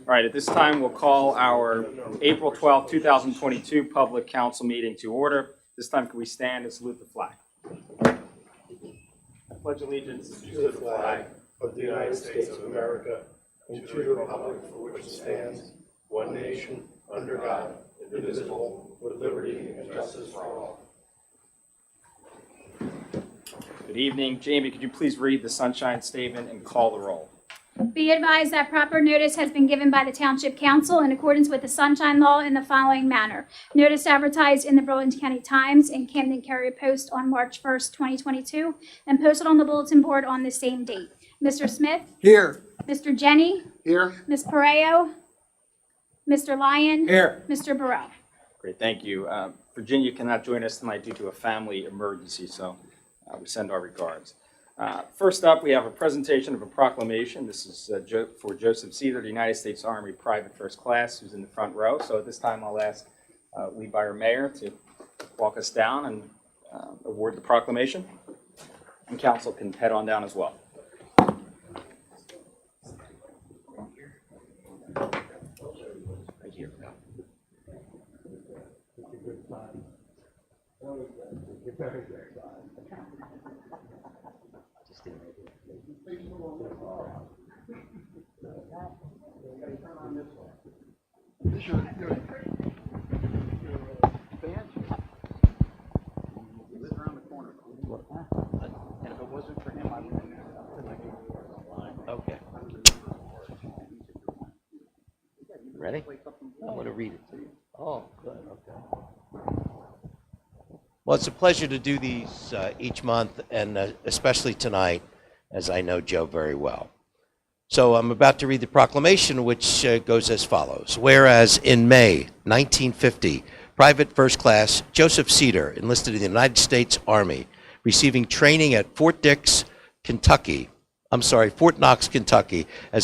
All right, at this time, we'll call our April 12th, 2022 Public Council meeting to order. This time, can we stand and salute the flag? I pledge allegiance to the flag of the United States of America and to the republic for which it stands, one nation, under God, indivisible, with liberty and justice for all. Good evening. Jamie, could you please read the sunshine statement and call the roll? Be advised that proper notice has been given by the Township Council in accordance with the Sunshine Law in the following manner. Notice advertised in the Burlington County Times and Camden Courier Post on March 1st, 2022, and posted on the bulletin board on the same date. Mr. Smith? Here. Mr. Jenny? Here. Ms. Pareo? Mr. Lyon? Here. Mr. Burrell? Great, thank you. Virginia cannot join us tonight due to a family emergency, so we send our regards. First up, we have a presentation of a proclamation. This is for Joseph Cedar, the United States Army Private First Class, who's in the front row. So at this time, I'll ask Lee Byer Mayor to walk us down and award the proclamation. And council can head on down as well. Right here. Okay. Ready? I'm going to read it to you. Oh, good. Okay. Well, it's a pleasure to do these each month, and especially tonight, as I know Joe very well. So I'm about to read the proclamation, which goes as follows. Whereas in May 1950, Private First Class Joseph Cedar enlisted in the United States Army, receiving training at Fort Knox, Kentucky, as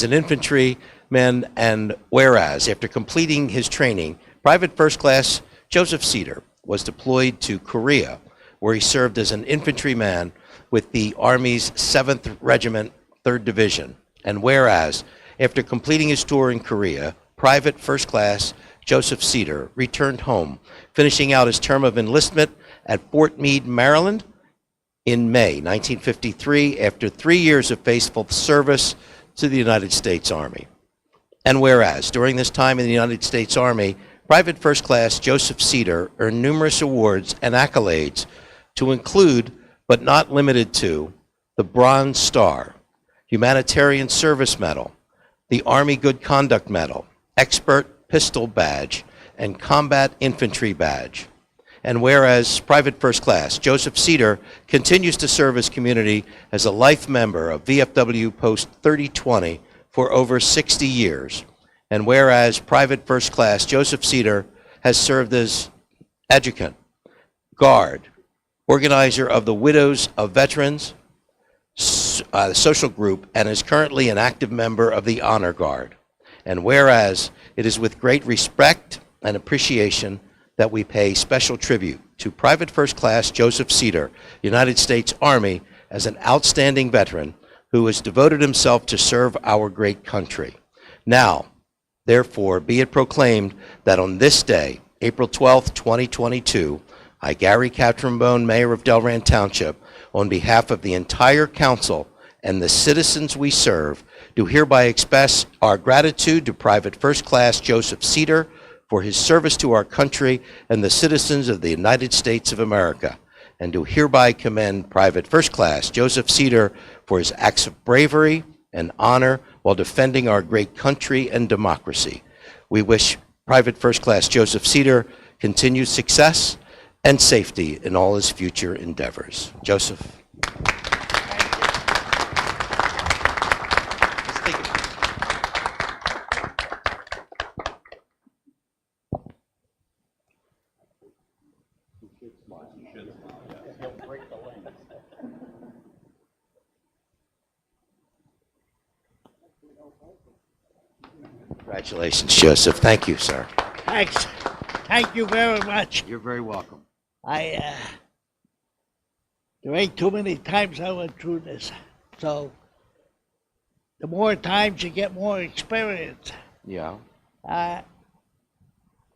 an infantryman, and whereas after completing his training, Private First Class Joseph Cedar was deployed to Korea, where he served as an infantryman with the Army's 7th Regiment, 3rd Division. And whereas, after completing his tour in Korea, Private First Class Joseph Cedar returned home, finishing out his term of enlistment at Fort Meade, Maryland in May 1953, after 3 years of faithful service to the United States Army. And whereas, during this time in the United States Army, Private First Class Joseph Cedar earned numerous awards and accolades to include, but not limited to, the Bronze Star, Humanitarian Service Medal, the Army Good Conduct Medal, Expert Pistol Badge, and Combat Infantry Badge. And whereas Private First Class Joseph Cedar continues to serve his community as a life member of VFW Post 3020 for over 60 years. And whereas Private First Class Joseph Cedar has served as adjutant, guard, organizer of the Widows of Veterans social group, and is currently an active member of the Honor Guard. And whereas it is with great respect and appreciation that we pay special tribute to Private First Class Joseph Cedar, United States Army, as an outstanding veteran who has devoted himself to serve our great country. Now, therefore, be it proclaimed that on this day, April 12th, 2022, I, Gary Catrambone, Mayor of Delran Township, on behalf of the entire council and the citizens we serve, do hereby express our gratitude to Private First Class Joseph Cedar for his service to our country and the citizens of the United States of America, and do hereby commend Private First Class Joseph Cedar for his acts of bravery and honor while defending our great country and democracy. We wish Private First Class Joseph Cedar continued success and safety in all his future endeavors. Joseph. Congratulations, Joseph. Thank you, sir. Thanks. Thank you very much. You're very welcome. There ain't too many times I went through this. So the more times you get more experience. Yeah. I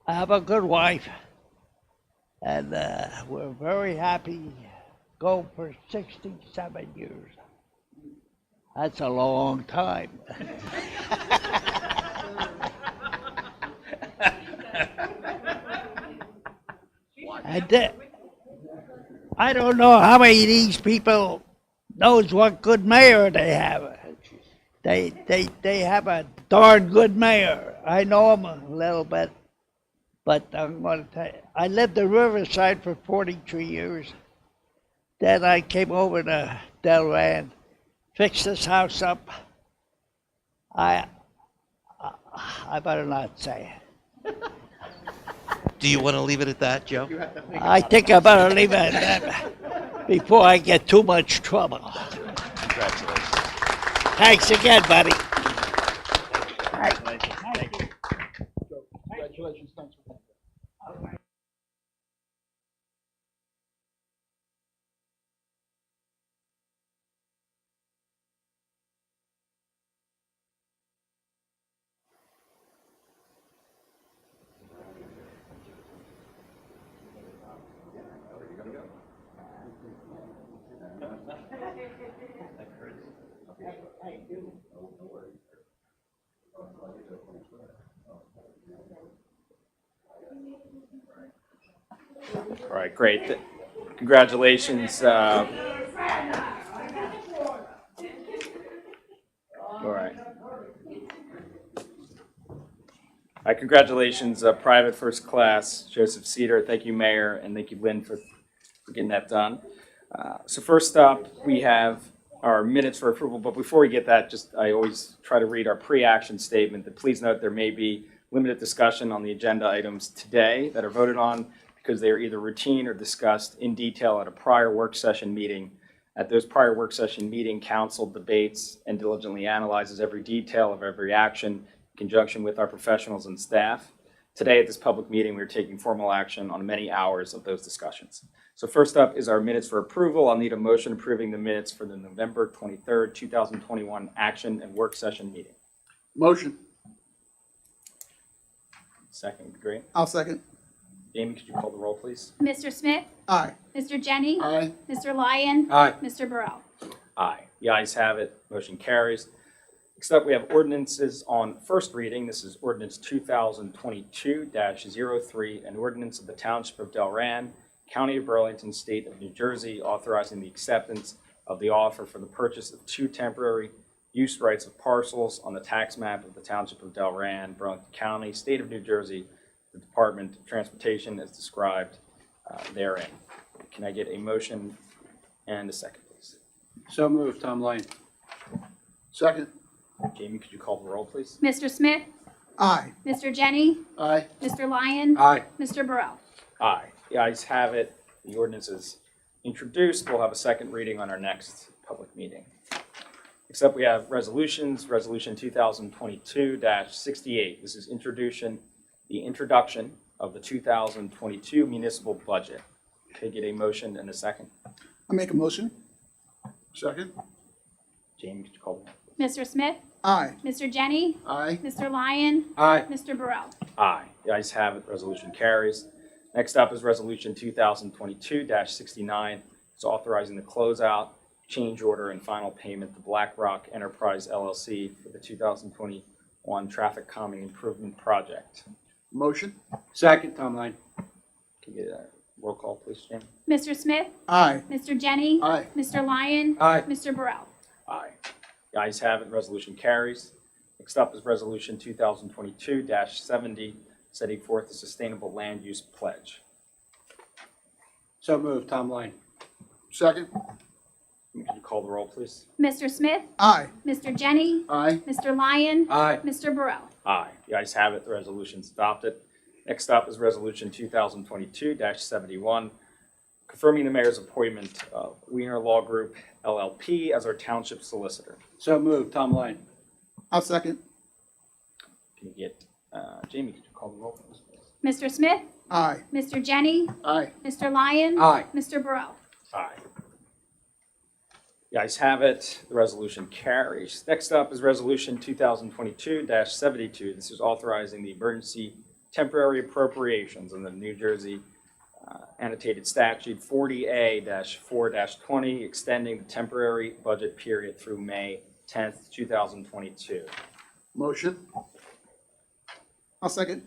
have a good wife, and we're very happy. Go for 67 years. That's a long time. And I don't know how many of these people knows what good mayor they have. They have a darn good mayor. I know him a little bit, but I'm going to tell you, I lived in Riverside for 43 years. Then I came over to Delran, fixed this house up. I better not say it. Do you want to leave it at that, Joe? I think I better leave it at that before I get too much trouble. Congratulations. Thanks again, buddy. Congratulations, thanks for that. All right, great. Congratulations. All right. Congratulations, Private First Class Joseph Cedar. Thank you, Mayor, and thank you, Lynn, for getting that done. So first up, we have our minutes for approval. But before we get that, I always try to read our pre-action statement. That please note there may be limited discussion on the agenda items today that are voted on because they are either routine or discussed in detail at a prior work session meeting. At those prior work session meeting, council debates and diligently analyzes every detail of every action in conjunction with our professionals and staff. Today at this public meeting, we're taking formal action on many hours of those discussions. So first up is our minutes for approval. I'll need a motion approving the minutes for the November 23rd, 2021 action and work session meeting. Motion. Second would be great. I'll second. Amy, could you call the roll, please? Mr. Smith? Aye. Mr. Jenny? Aye. Mr. Lyon? Aye. Mr. Burrell? Aye. The ayes have it. Motion carries. Next up, we have ordinances on first reading. This is ordinance 2022-03, an ordinance of the Township of Delran, County of Burlington, State of New Jersey, authorizing the acceptance of the offer for the purchase of 2 temporary use rights of parcels on the tax map of the Township of Delran, Burlington County, State of New Jersey, the Department of Transportation as described therein. Can I get a motion and a second, please? So moved, Tom Lane. Second. Jamie, could you call the roll, please? Mr. Smith? Aye. Mr. Jenny? Aye. Mr. Lyon? Aye. Mr. Burrell? Aye. The ayes have it. The ordinance is introduced. We'll have a second reading on our next public meeting. Next up, we have resolutions. Resolution 2022-68. This is the introduction of the 2022 municipal budget. Can I get a motion and a second? I make a motion. Second. Jamie, could you call the roll? Mr. Smith? Aye. Mr. Jenny? Aye. Mr. Lyon? Aye. Mr. Burrell? Aye. The ayes have it. Resolution carries. Next up is Resolution 2022-69. It's authorizing the closeout, change order, and final payment to BlackRock Enterprise LLC for the 2021 Traffic Calming Improvement Project. Motion. Second, Tom Lane. Can you get a roll call, please, Jamie? Mr. Smith? Aye. Mr. Jenny? Aye. Mr. Lyon? Aye. Mr. Burrell? Aye. The ayes have it. Resolution carries. Next up is Resolution 2022-70, setting forth the Sustainable Land Use Pledge. So moved, Tom Lane. Second. Could you call the roll, please? Mr. Smith? Aye. Mr. Jenny? Aye. Mr. Lyon? Aye. Mr. Burrell? Aye. The ayes have it. The resolution's adopted. Next up is Resolution 2022-71, confirming the mayor's appointment of Wiener Law Group LLP as our township solicitor. So moved, Tom Lane. I'll second. Can you get, Jamie, could you call the roll, please? Mr. Smith? Aye. Mr. Jenny? Aye. Mr. Lyon? Aye. Mr. Burrell? Aye. The ayes have it. The resolution carries. Next up is Resolution 2022-72. This is authorizing the emergency temporary appropriations under the New Jersey annotated statute 40A-4-20, extending the temporary budget period through May 10th, 2022. Motion. I'll second.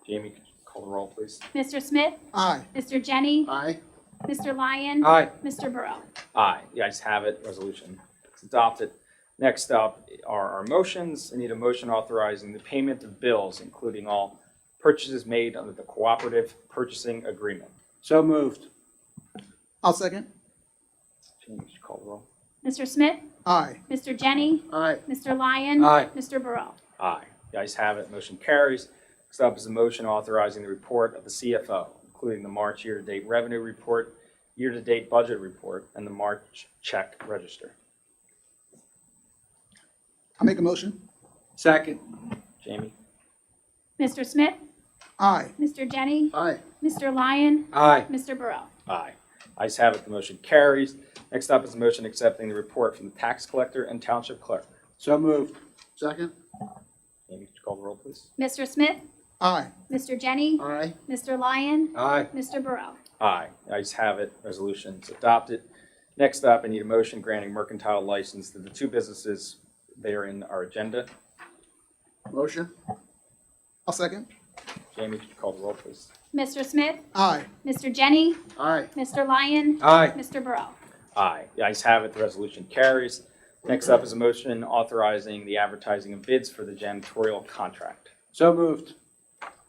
Jamie, could you call the roll, please? Mr. Smith? Aye. Mr. Jenny? Aye. Mr. Lyon? Aye. Mr. Burrell? Aye. The ayes have it. Resolution is adopted. Next up are our motions. I need a motion authorizing the payment of bills, including all purchases made under the cooperative purchasing agreement. So moved. I'll second. Jamie, could you call the roll? Mr. Smith? Aye. Mr. Jenny? Aye. Mr. Lyon? Aye. Mr. Burrell? Aye. The ayes have it. Motion carries. Next up is a motion authorizing the report of the CFO, including the March year-to-date revenue report, year-to-date budget report, and the March check register. I'll make a motion. Second. Jamie? Mr. Smith? Aye. Mr. Jenny? Aye. Mr. Lyon? Aye. Mr. Burrell? Aye. Ayes have it. The motion carries. Next up is a motion accepting the report from the tax collector and township clerk. So moved. Second. Jamie, could you call the roll, please? Mr. Smith? Aye. Mr. Jenny? Aye. Mr. Lyon? Aye. Mr. Burrell? Aye. The ayes have it. Resolution is adopted. Next up, I need a motion granting mercantile license to the two businesses. They are in our agenda. Motion. I'll second. Jamie, could you call the roll, please? Mr. Smith? Aye. Mr. Jenny? Aye. Mr. Lyon? Aye. Mr. Burrell? Aye. The ayes have it. The resolution carries. Next up is a motion authorizing the advertising of bids for the janitorial contract. So moved.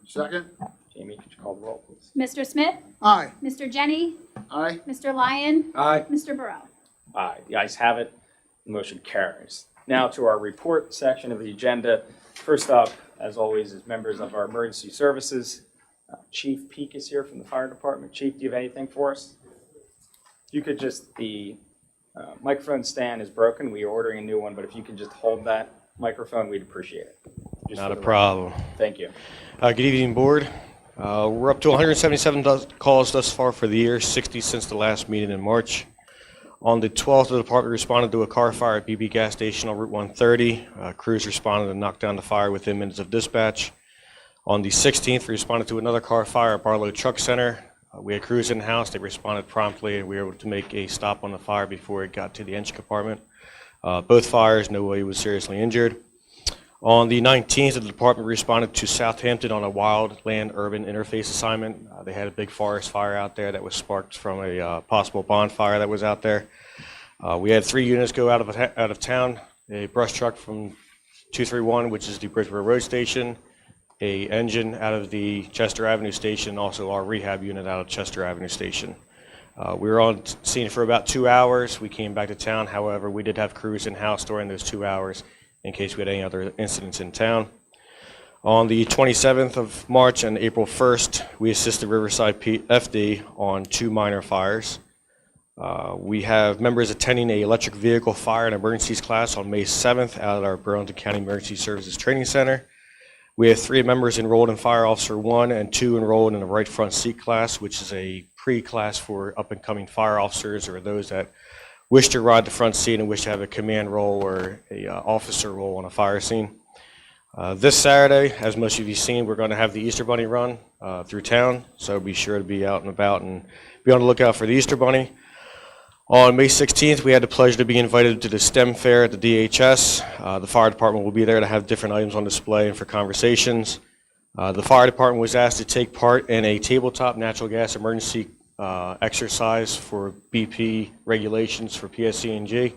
Second. Jamie, could you call the roll, please? Mr. Smith? Aye. Mr. Jenny? Aye. Mr. Lyon? Aye. Mr. Burrell? Aye. The ayes have it. The motion carries. Now to our report section of the agenda. First up, as always, is members of our emergency services. Chief Peak is here from the fire department. Chief, do you have anything for us? You could just, the microphone stand is broken. We are ordering a new one, but if you could just hold that microphone, we'd appreciate it. Just Not for a the record. problem. Thank you. Good evening, Board. We're up to 177 calls thus far for the year, 60 since the last meeting in March. On the 12th, the department responded to a car fire at BB gas station on Route 130. Crews responded and knocked down the fire within minutes of dispatch. On the 16th, we responded to another car fire at Barlow Truck Center. We had crews in-house. They responded promptly, and we were able to make a stop on the fire before it got to the engine compartment. Both fires, nobody was seriously injured. On the 19th, the department responded to Southampton on a wildland-urban interface assignment. They had a big forest fire out there that was sparked from a possible bonfire that was out there. We had 3 units go out of town, a brush truck from 231, which is the Bridgeboro Road Station, a engine out of the Chester Avenue Station, also our rehab unit out of Chester Avenue Station. We were on scene for about 2 hours. We came back to town. However, we did have crews in-house during those 2 hours in case we had any other incidents in town. On the 27th of March and April 1st, we assisted Riverside FD on 2 minor fires. We have members attending an electric vehicle fire and emergencies class on May 7th out at our Burlington County Emergency Services Training Center. We have 3 members enrolled in Fire Officer 1 and 2 enrolled in the right front seat class, which is a pre-class for up-and-coming fire officers or those that wish to ride the front seat and wish to have a command role or a officer role on a fire scene. This Saturday, as most of you have seen, we're going to have the Easter Bunny run through town, so be sure to be out and about and be on the lookout for the Easter Bunny. On May 16th, we had the pleasure to be invited to the STEM fair at the DHS. The fire department will be there to have different items on display and for conversations. The fire department was asked to take part in a tabletop natural gas emergency exercise for BP regulations for PSC&G.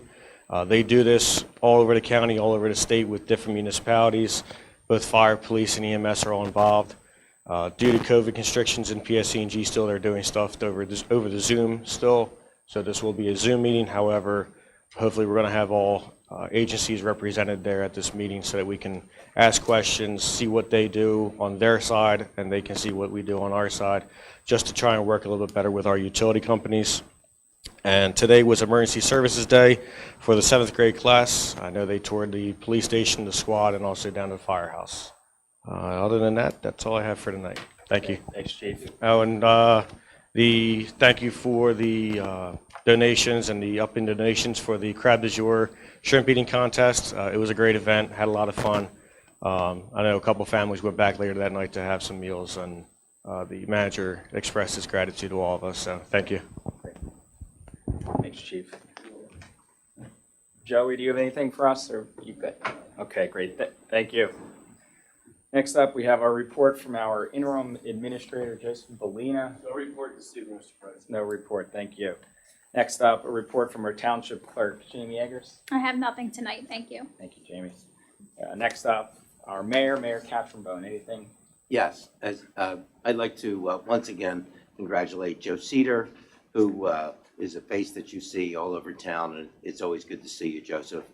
They do this all over the county, all over the state with different municipalities. Both fire, police, and EMS are all involved. Due to COVID constrictions in PSC&G, still they're doing stuff over the Zoom still. So this will be a Zoom meeting. However, hopefully we're going to have all agencies represented there at this meeting so that we can ask questions, see what they do on their side, and they can see what we do on our side, just to try and work a little bit better with our utility companies. And today was Emergency Services Day for the 7th grade class. I know they toured the police station, the squad, and also down to the firehouse. Other than that, that's all I have for tonight. Thank you. Thanks, Chief. Oh, and Thank you for the donations and the up in donations for the Crab du Jour shrimp eating contest. It was a great event, had a lot of fun. I know a couple families went back later that night to have some meals, and the manager expressed his gratitude to all of us, so thank you. Thanks, Chief. Joey, do you have anything for us, or you good? Okay, great. Thank you. Next up, we have our report from our interim administrator, Joseph Bellina. No report this evening, Mr. President. No report, thank you. Next up, a report from our township clerk, Jamie Eggers. I have nothing tonight, thank you. Thank you, Jamie. Next up, our mayor, Mayor Katzenbone. Anything? Yes, I'd like to once again congratulate Joe Cedar, who is a face that you see all over town, and it's always good to see you, Joseph.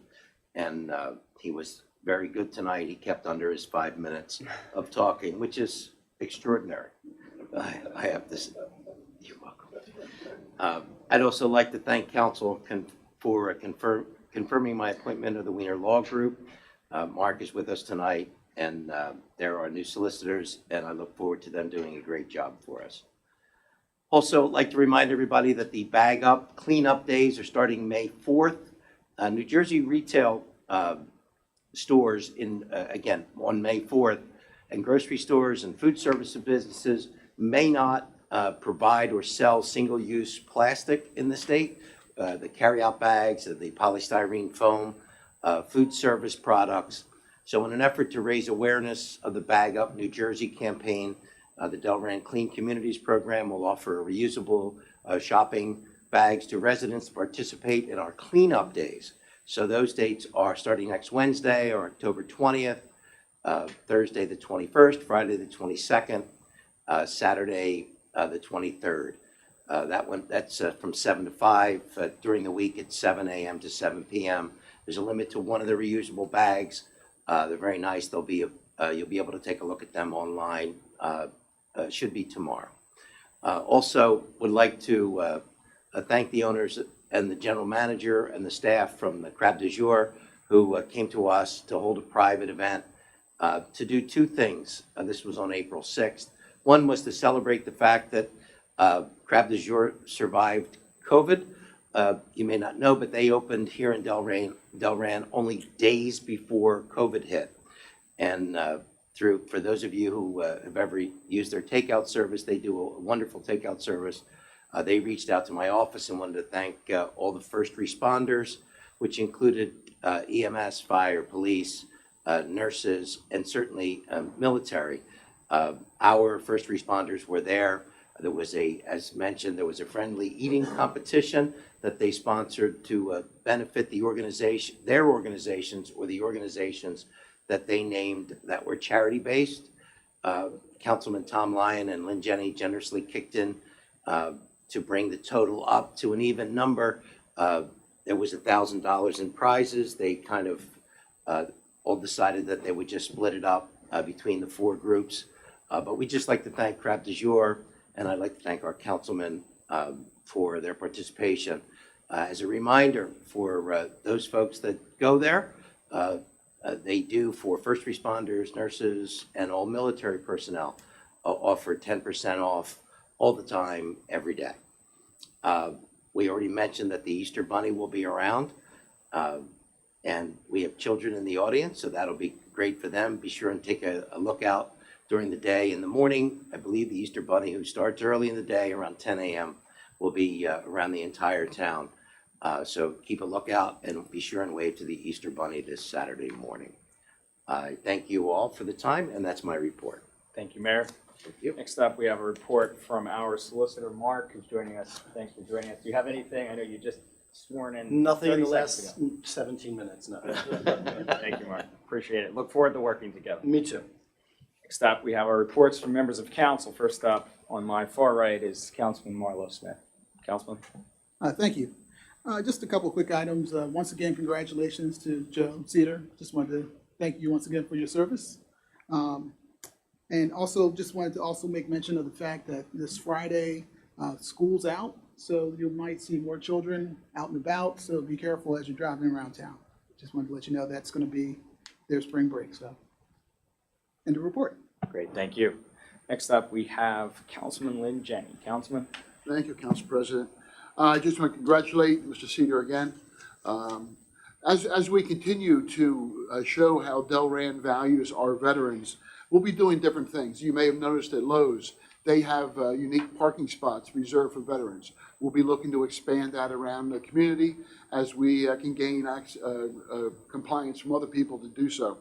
And he was very good tonight. He kept under his 5 minutes of talking, which is extraordinary. I have to say, you're welcome. I'd also like to thank council for confirming my appointment of the Wiener Law Group. Mark is with us tonight, and they're our new solicitors, and I look forward to them doing a great job for us. Also, I'd like to remind everybody that the Bag Up Cleanup Days are starting May 4th. New Jersey retail stores again, on May 4th, and grocery stores and food service businesses may not provide or sell single-use plastic in the state. The carry-out bags, the polystyrene foam, food service products. So in an effort to raise awareness of the Bag Up New Jersey campaign, the Delran Clean Communities Program will offer reusable shopping bags to residents to participate in our cleanup days. So those dates are starting next Wednesday, or October 20th, Thursday the 21st, Friday the 22nd, Saturday the 23rd. That's from 7 to 5. During the week, it's 7 a.m. to 7 p.m. There's a limit to one of the reusable bags. They're very nice. You'll be able to take a look at them online. Should be tomorrow. Also, would like to thank the owners and the general manager and the staff from the Crab du Jour who came to us to hold a private event to do two things. This was on April 6th. One was to celebrate the fact that Crab du Jour survived COVID. You may not know, but they opened here in Delran only days before COVID hit. And for those of you who have ever used their takeout service, they do a wonderful takeout service. They reached out to my office and wanted to thank all the first responders, which included EMS, fire, police, nurses, and certainly military. Our first responders were there. There was as mentioned, there was a friendly eating competition that they sponsored to benefit their organizations, or the organizations that they named that were charity-based. Councilman Tom Lyon and Lynn Jenny generously kicked in to bring the total up to an even number. There was $1,000 in prizes. They kind of all decided that they would just split it up between the four groups. But we'd just like to thank Crab du Jour, and I'd like to thank our councilmen for their participation. As a reminder for those folks that go there, they do, for first responders, nurses, and all military personnel, offer 10% off all the time, every day. We already mentioned that the Easter Bunny will be around, and we have children in the audience, so that'll be great for them. Be sure and take a look out during the day. In the morning, I believe the Easter Bunny, who starts early in the day, around 10 a.m., will be around the entire town. So keep a lookout and be sure and wave to the Easter Bunny this Saturday morning. I thank you all for the time, and that's my report. Thank you, Mayor. Thank you. Next up, we have a report from our solicitor, Mark, who's joining us. Thanks for joining us. Do you have anything? I know you just sworn in. Nothing in the 30 last seconds 17 minutes, no. ago. Thank you, Mark. Appreciate it. Look forward to working together. Me too. Next up, we have our reports from members of council. First up, on my far right, is Councilman Marlo Smith. Councilman? Thank you. Just a couple of quick items. Once again, congratulations to Joe Cedar. Just wanted to thank you once again for your service. And also just wanted to also make mention of the fact that this Friday, school's out, so you might see more children out and about, so be careful as you're driving around town. Just wanted to let you know that's going to be their spring break, so. End of report. Great, thank you. Next up, we have Councilman Lynn Jenny. Councilman? Thank you, Council President. I just want to congratulate Mr. Cedar again. As we continue to show how Delran values our veterans, we'll be doing different things. You may have noticed at Lowe's, they have unique parking spots reserved for veterans. We'll be looking to expand that around the community as we can gain compliance from other people to do so.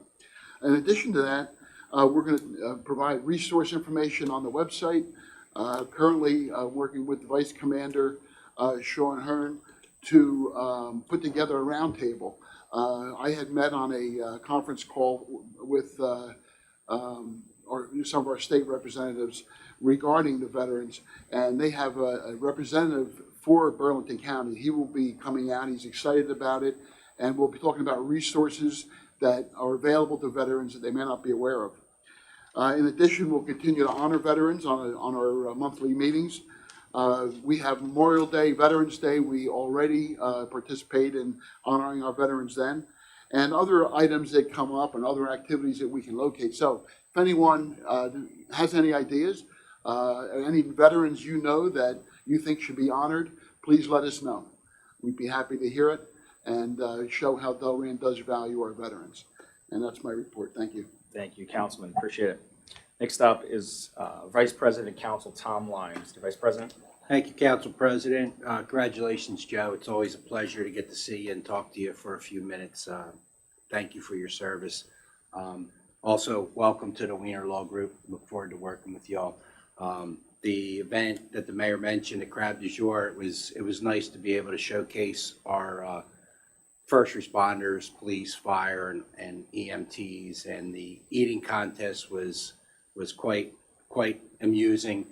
In addition to that, we're going to provide resource information on the website. Currently working with the Vice Commander, Sean Hearn, to put together a roundtable. I had met on a conference call with some of our state representatives regarding the veterans, and they have a representative for Burlington County. He will be coming out. He's excited about it, and we'll be talking about resources that are available to veterans that they may not be aware of. In addition, we'll continue to honor veterans on our monthly meetings. We have Memorial Day, Veterans Day. We already participate in honoring our veterans then, and other items that come up and other activities that we can locate. So if anyone has any ideas, any veterans you know that you think should be honored, please let us know. We'd be happy to hear it and show how Delran does value our veterans. And that's my report. Thank you. Thank you, Councilman. Appreciate it. Next up is Vice President Council Tom Lyon. Mr. Vice President. Thank you, Council President. Congratulations, Joe. It's always a pleasure to get to see you and talk to you for a few minutes. Thank you for your service. Also, welcome to the Wiener Law Group. Look forward to working with y'all. The event that the mayor mentioned at Crab du Jour, it was nice to be able to showcase our first responders, police, fire, and EMTs, and the eating contest was quite amusing.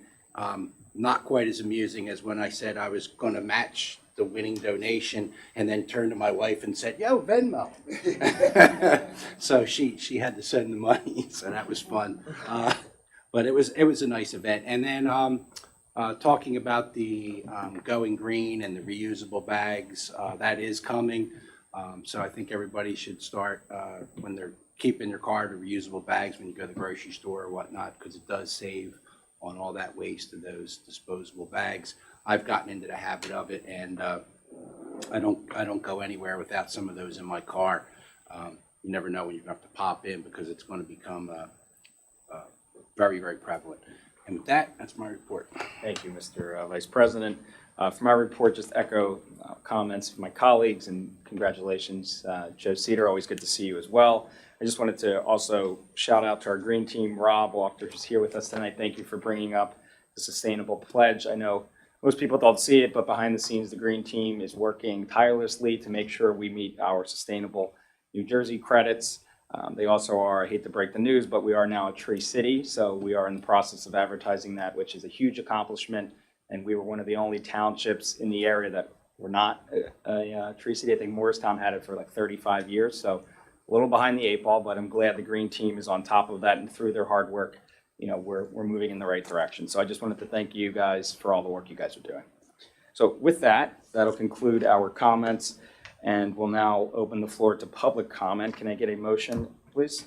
Not quite as amusing as when I said I was going to match the winning donation and then turned to my wife and said, "Yo, Venmo." So she had to send the money, so that was fun. But it was a nice event. And then talking about the Going Green and the reusable bags, that is coming. So I think everybody should start when they're keeping their car to reusable bags when you go to the grocery store or whatnot, because it does save on all that waste of those disposable bags. I've gotten into the habit of it, and I don't go anywhere without some of those in my car. You never know when you're going to have to pop in, because it's going to become very, very prevalent. And with that, that's my report. Thank you, Mr. Vice President. For my report, just echo comments from my colleagues, and congratulations, Joe Cedar. Always good to see you as well. I just wanted to also shout out to our green team. Rob Walker, who's here with us tonight. Thank you for bringing up the Sustainable Pledge. I know most people don't see it, but behind the scenes, the green team is working tirelessly to make sure we meet our Sustainable New Jersey credits. They also are, I hate to break the news, but we are now a Tree City, so we are in the process of advertising that, which is a huge accomplishment. And we were one of the only townships in the area that were not a Tree City. I think Morristown had it for like 35 years, so a little behind the eight ball, but I'm glad the green team is on top of that, and through their hard work, you know, we're moving in the right direction. So I just wanted to thank you guys for all the work you guys are doing. So with that, that'll conclude our comments, and we'll now open the floor to public comment. Can I get a motion, please?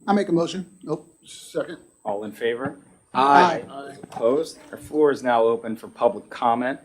I make a motion. Nope. Second. All in favor? Aye. Opposed? Our floor is now open for public comment.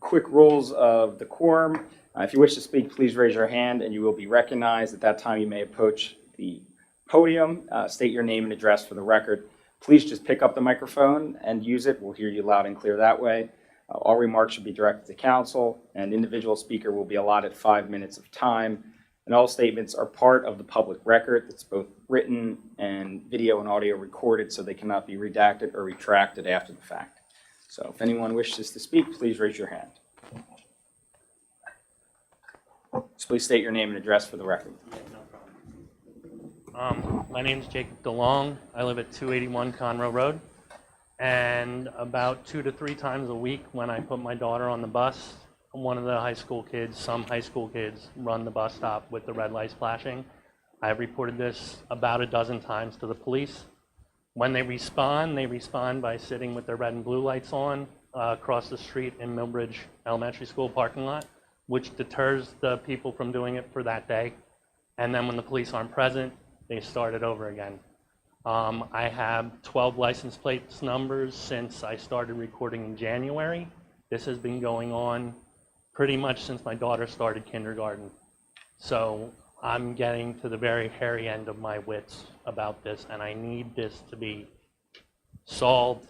Quick rules of decorum. If you wish to speak, please raise your hand and you will be recognized. At that time, you may approach the podium, state your name and address for the record. Please just pick up the microphone and use it. We'll hear you loud and clear that way. All remarks should be directed to council, and individual speaker will be allotted 5 minutes of time. And all statements are part of the public record. It's both written and video and audio recorded, so they cannot be redacted or retracted after the fact. So if anyone wishes to speak, please raise your hand. Just please state your name and address for the record. My name is Jacob DeLong. I live at 281 Conroe Road. And about 2 to 3 times a week when I put my daughter on the bus, one of the some high school kids run the bus stop with the red lights flashing. I have reported this about a dozen times to the police. When they respond by sitting with their red and blue lights on across the street in Millbridge Elementary School parking lot, which deters the people from doing it for that day. And then when the police aren't present, they start it over again. I have 12 license plate numbers since I started recording in January. This has been going on pretty much since my daughter started kindergarten. So I'm getting to the very hairy end of my wits about this, and I need this to be solved.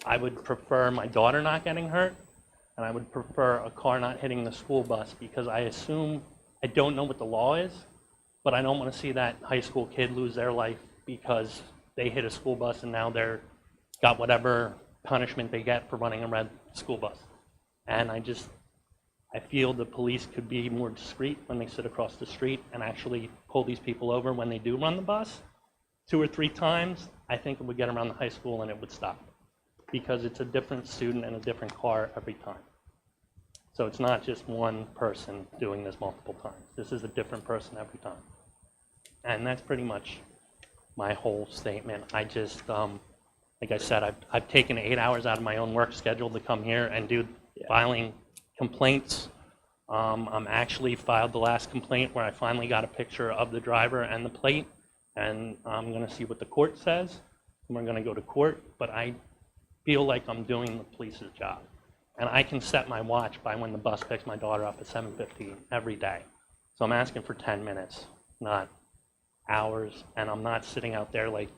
I would prefer my daughter not getting hurt, and I would prefer a car not hitting the school bus, because I don't know what the law is, but I don't want to see that high school kid lose their life because they hit a school bus and now they're got whatever punishment they get for running a red school bus. And I feel the police could be more discreet when they sit across the street and actually pull these people over when they do run the bus. 2 or 3 times, I think it would get around the high school and it would stop, because it's a different student and a different car every time. So it's not just one person doing this multiple times. This is a different person every time. And that's pretty much my whole statement. I just, like I said, I've taken 8 hours out of my own work schedule to come here and do filing complaints. I'm actually filed the last complaint where I finally got a picture of the driver and the plate, and I'm going to see what the court says. And we're going to go to court, but I feel like I'm doing the police's job. And I can set my watch by when the bus picks my daughter up at 7:15 every day. So I'm asking for 10 minutes, not hours, and I'm not sitting out there like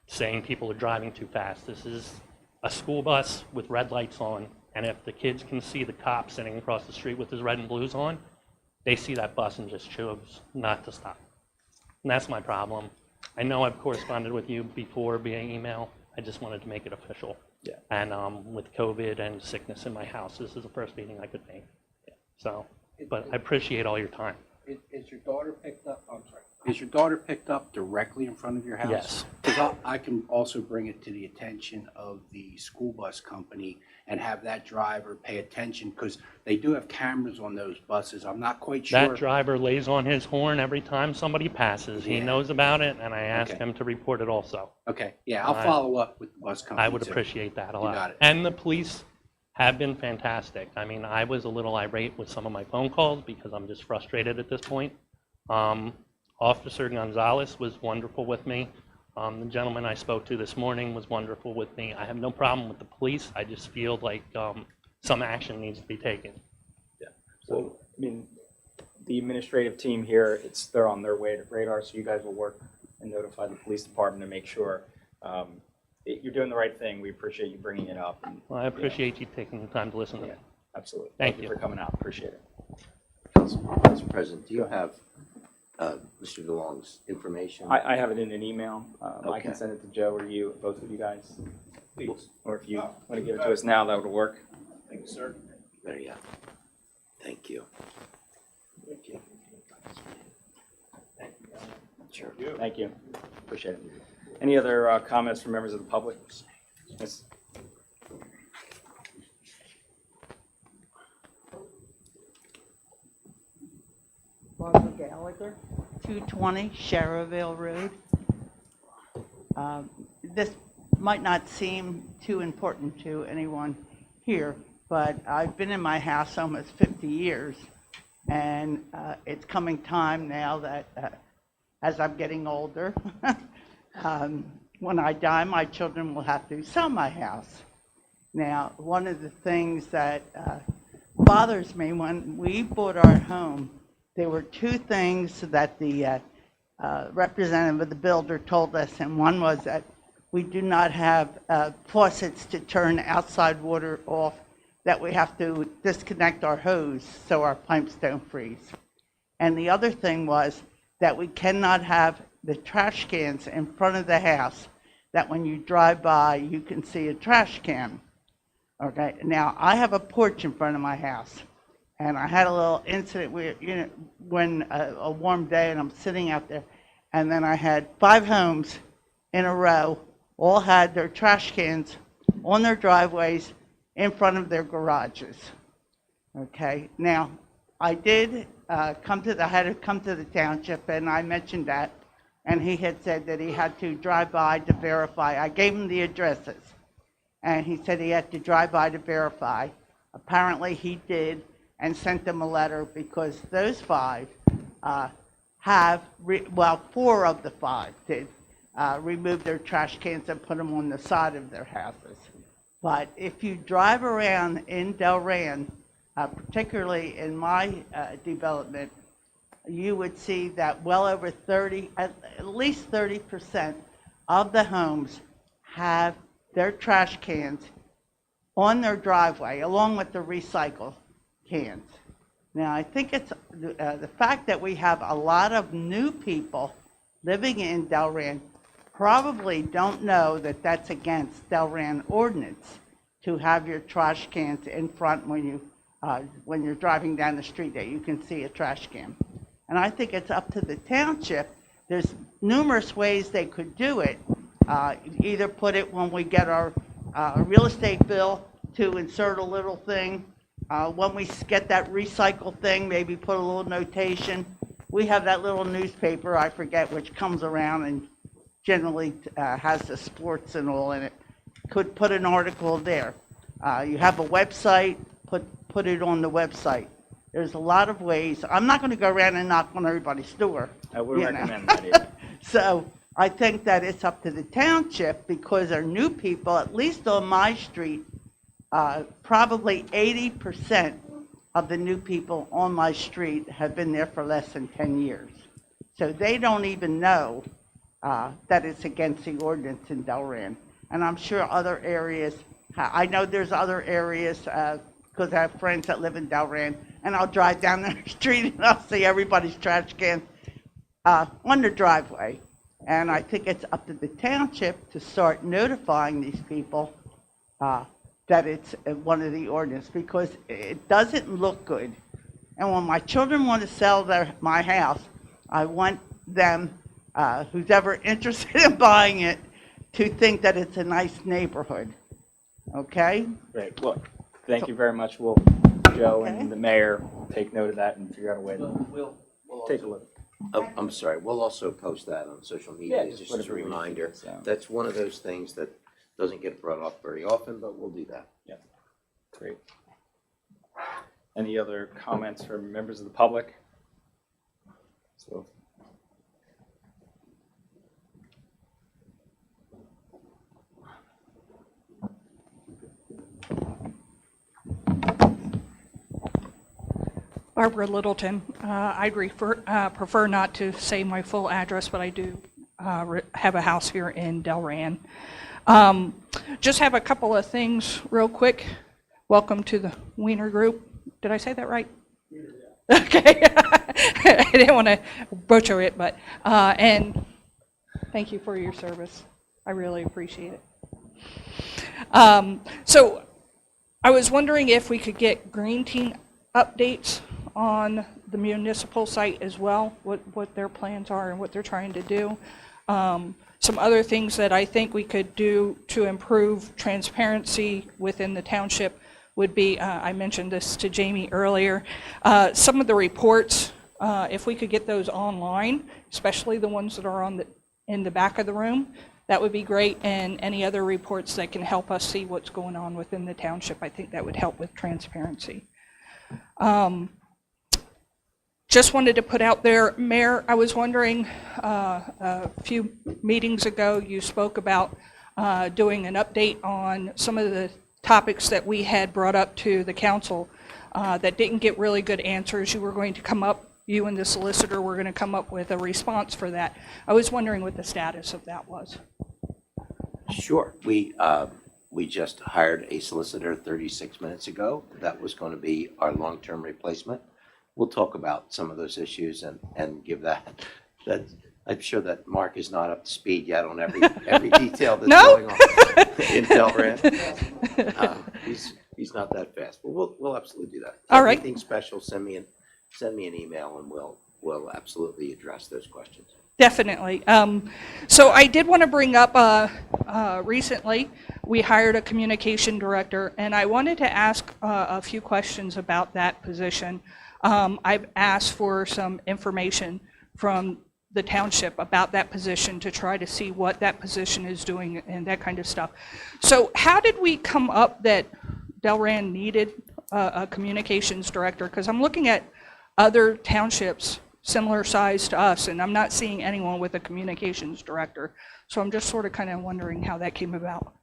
saying people are driving too fast. This is a school bus with red lights on, and if the kids can see the cop sitting across the street with his red and blues on, they see that bus and just choose not to stop. And that's my problem. I know I've corresponded with you before via email. I just wanted to make it official. Yeah. And with COVID and sickness in my house, this is the first meeting I could make. So, but I appreciate all your time. Is your daughter picked up, I'm sorry, is your daughter picked up directly in front of your house? Yes. Because I can also bring it to the attention of the school bus company and have that driver pay attention, because they do have cameras on those buses. I'm not quite sure. That driver lays on his horn every time somebody passes. He Yeah. knows about it, and I asked Okay. him to report it also. Okay, yeah, I'll I- follow up with the bus company. I would too. appreciate that a You lot. got it. And the police have been fantastic. I mean, I was a little irate with some of my phone calls because I'm just frustrated at this point. Officer Gonzalez was wonderful with me. The gentleman I spoke to this morning was wonderful with me. I have no problem with the police. I just feel like some action needs to be taken. So, I mean, the administrative team here, they're on their radar, so you guys will work and notify the police department to make sure you're doing the right thing. We appreciate you bringing it up. And, Well, I appreciate you taking the time to listen to me. absolutely. Thank you you. for coming out. Appreciate it. Council President, do you have Mr. DeLong's information? I have it in an email. I can Okay. send it to Joe or you, both of you guys. Or if you want to give it to us now, that would work. Thank you, sir. There you go. Thank you. Sure. Thank you. Appreciate it. Any other comments from members of the public? Yes. Barbara Gallagher, 220 Sherrville Road. This might not seem too important to anyone here, but I've been in my house almost 50 years, and it's coming time now that as I'm getting older, when I die, my children will have to sell my house. Now, one of the things that bothers me, when we bought our home, there were 2 things that the representative of the builder told us, and one was that we do not have faucets to turn outside water off, that we have to disconnect our hose so our pipes don't freeze. And the other thing was that we cannot have the trash cans in front of the house, that when you drive by, you can see a trash can. Okay, now I have a porch in front of my house, and I had a little incident where, when a warm day and I'm sitting out there, and then I had 5 homes in a row, all had their trash cans on their driveways in front of their garages. Okay, now I did I had to come to the township, and I mentioned that, and he had said that he had to drive by to verify. I gave him the addresses, and he said he had to drive by to verify. Apparently he did, and sent them a letter, because those 5 4 of the 5 did remove their trash cans and put them on the side of their houses. But if you drive around in Delran, particularly in my development, you would see that well over at least 30% of the homes have their trash cans on their driveway, along with the recycle cans. Now, I think it's the fact that we have a lot of new people living in Delran probably don't know that that's against Delran ordinance to have your trash cans in front when you're driving down the street, that you can see a trash can. And I think it's up to the township. There's numerous ways they could do it. Either put it when we get our real estate bill to insert a little thing. When we get that recycle thing, maybe put a little notation. We have that little newspaper, I forget, which comes around and generally has the sports and all in it. Could put an article there. You have a website, put it on the website. There's a lot of ways. I'm not going to go around and knock on everybody's door. I would recommend that either. So I think that it's up to the township, because they're new people, at least on my street, probably 80% of the new people on my street have been there for less than 10 years. So they don't even know that it's against the ordinance in Delran. And I'm sure other areas, I know there's other areas, because I have friends that live in Delran, and I'll drive down the street and I'll see everybody's trash can on their driveway. And I think it's up to the township to start notifying these people that it's one of the ordinance, because it doesn't look good. And when my children want to sell my house, I want them, who's ever interested in buying it, to think that it's a nice neighborhood. Okay? Great. Look, thank you very much. Joe and the mayor will take note of that and figure out a way to We'll take a look. Oh, I'm sorry, we'll also post that on social media, Yeah, just as a whatever we think reminder. is, That's one of those things that doesn't get brought up very often, but we'll do that. Yeah, great. Any other comments from members of the public? So, Barbara Littleton. I'd prefer not to say my full address, but I do have a house here in Delran. Just have a couple of things real quick. Welcome to the Wiener Group. Did I say that right? Okay. I didn't want to butcher it, but, and thank you for your service. I really appreciate it. So I was wondering if we could get Green Team updates on the municipal site as well, what their plans are and what they're trying to do. Some other things that I think we could do to improve transparency within the township would be, I mentioned this to Jamie earlier, some of the reports, if we could get those online, especially the ones that are in the back of the room, that would be great, and any other reports that can help us see what's going on within the township. I think that would help with transparency. Just wanted to put out there, Mayor, I was wondering, a few meetings ago, you spoke about doing an update on some of the topics that we had brought up to the council that didn't get really good answers. You were going to come up, you and the solicitor were going to come up with a response for that. I was wondering what the status of that was. Sure. We just hired a solicitor 36 minutes ago. That was going to be our long-term replacement. We'll talk about some of those issues and give that. I'm sure that Mark is not up to speed yet on every detail that's going on in Delran. He's not that fast, but we'll absolutely do that. All right. Anything special, send me an email and we'll absolutely address those questions. Definitely. So I did want to bring up, recently, we hired a communication director, and I wanted to ask a few questions about that position. I've asked for some information from the township about that position to try to see what that position is doing and that kind of stuff. So how did we come up that Delran needed a communications director? Because I'm looking at other townships similar size to us, and I'm not seeing anyone with a communications director. So I'm just sort of kind of wondering how that came about.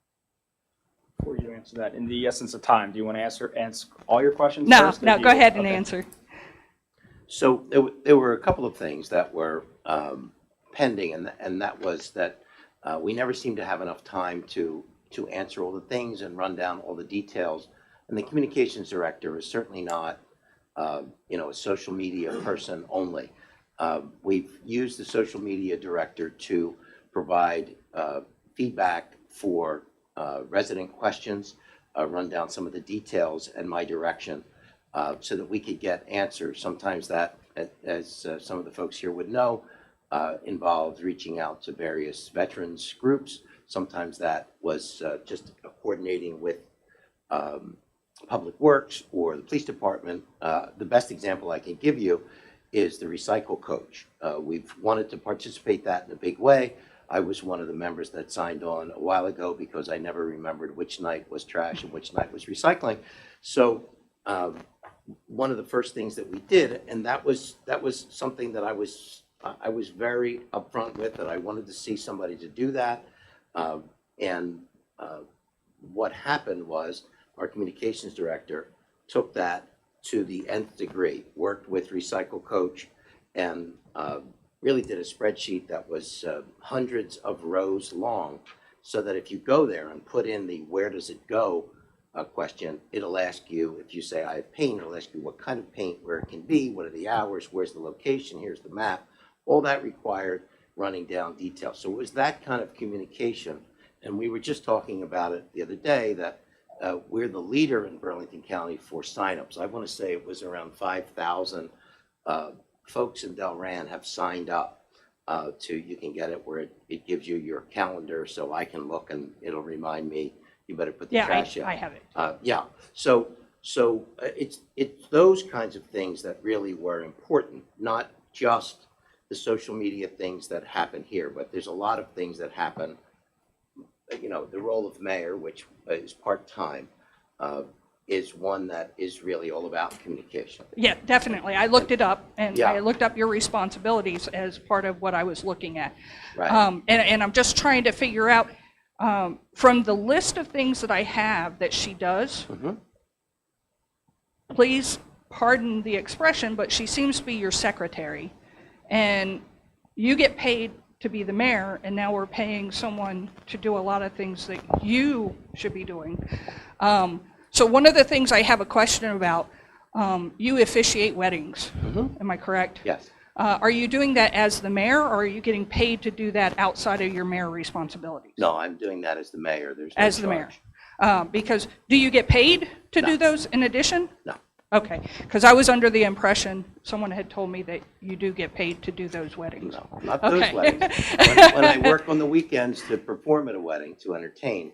Before you answer that, in the essence of time, do you want to answer all your questions No, first? Or no, do go you- ahead and okay. answer. So there were a couple of things that were pending, and that was that we never seemed to have enough time to answer all the things and run down all the details. And the communications director is certainly not, a social media person only. We've used the social media director to provide feedback for resident questions, run down some of the details and my direction, so that we could get answers. Sometimes that, as some of the folks here would know, involved reaching out to various veterans groups. Sometimes that was just coordinating with Public Works or the police department. The best example I can give you is the Recycle Coach. We've wanted to participate that in a big way. I was one of the members that signed on a while ago because I never remembered which night was trash and which night was recycling. So one of the first things that we did, and that was something that I was very upfront with, that I wanted to see somebody to do that. What happened was our communications director took that to the nth degree, worked with Recycle Coach, and really did a spreadsheet that was hundreds of rows long, so that if you go there and put in the "where does it go" question, it'll ask you, if you say I have paint, it'll ask you what kind of paint, where it can be, what are the hours, where's the location, here's the map. All that required running down details. So it was that kind of communication. And we were just talking about it the other day, that we're the leader in Burlington County for signups. I want to say it was around 5,000 folks in Delran have signed up you can get it where it gives you your calendar, so I can look and it'll remind me, you better put the trash out. I have it. Yeah, so it's those kinds of things that really were important, not just the social media things that happen here, but there's a lot of things that happen. The role of mayor, which is part-time, is one that is really all about communication. Yeah, definitely. I looked it up, and Yeah. I looked up your responsibilities as part of what I was looking at. Right. And I'm just trying to figure out, from the list of things that I have that she does, please pardon the expression, but she seems to be your secretary. And you get paid to be the mayor, and now we're paying someone to do a lot of things that you should be doing. So one of the things I have a question about, you officiate weddings, am I correct? Yes. Are you doing that as the mayor, or are you getting paid to do that outside of your mayor responsibilities? No, I'm doing that as the mayor. There's no As the mayor? charge. Because do you get paid to No. do those in addition? No. Okay, because I was under the impression, someone had told me that you do get paid to do those weddings. No, not those Okay. weddings. When I work on the weekends to perform at a wedding, to entertain,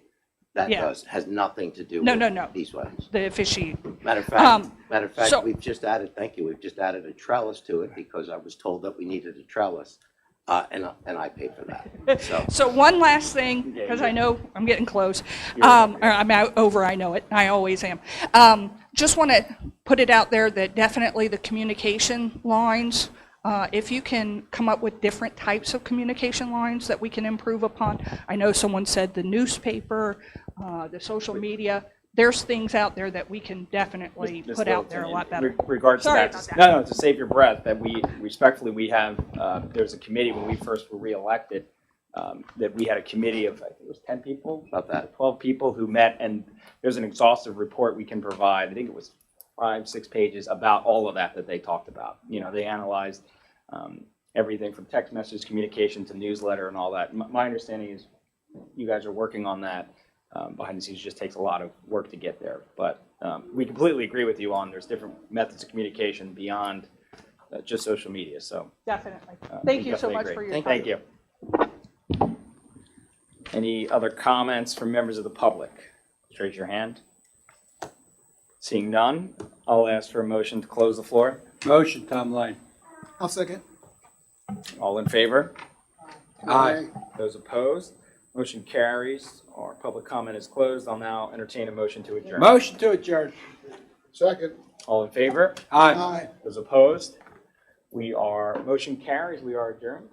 that Yeah. has nothing to do No, with no. these weddings. The officiate. Matter of fact, so- we've just added a trellis to it because I was told that we needed a trellis, and I paid for that. So one last thing, because I know I'm getting close. I'm over, I know it. I always am. Just want to put it out there that definitely the communication lines, if you can come up with different types of communication lines that we can improve upon. I know someone said the newspaper, the social media. There's things out there that we can definitely Ms. put out there a Littleton, lot better. in regards to Sorry that, about that. no, to save your breath, that we have, there's a committee when we first were reelected, that we had a committee of, I think it was 10 people? About that. 12 people who met, and there's an exhaustive report we can provide. I think it was 5-6 pages about all of that they talked about. They analyzed everything from text message communication to newsletter and all that. My understanding is you guys are working on that. Behind the scenes, just takes a lot of work to get there. But we completely agree with you on there's different methods of communication beyond just social media. So Definitely. we Thank you so definitely much agree. for your time. Thank you. Any other comments from members of the public? Just raise your hand. Seeing none, I'll ask for a motion to close the floor. Motion, Tom Lane. I'll second. All in favor? Aye. Those opposed? Motion carries. Our public comment is closed. I'll now entertain a motion to adjourn. Motion to adjourn. Second. All in favor? Aye. Aye. Those opposed? Motion carries. We are adjourned.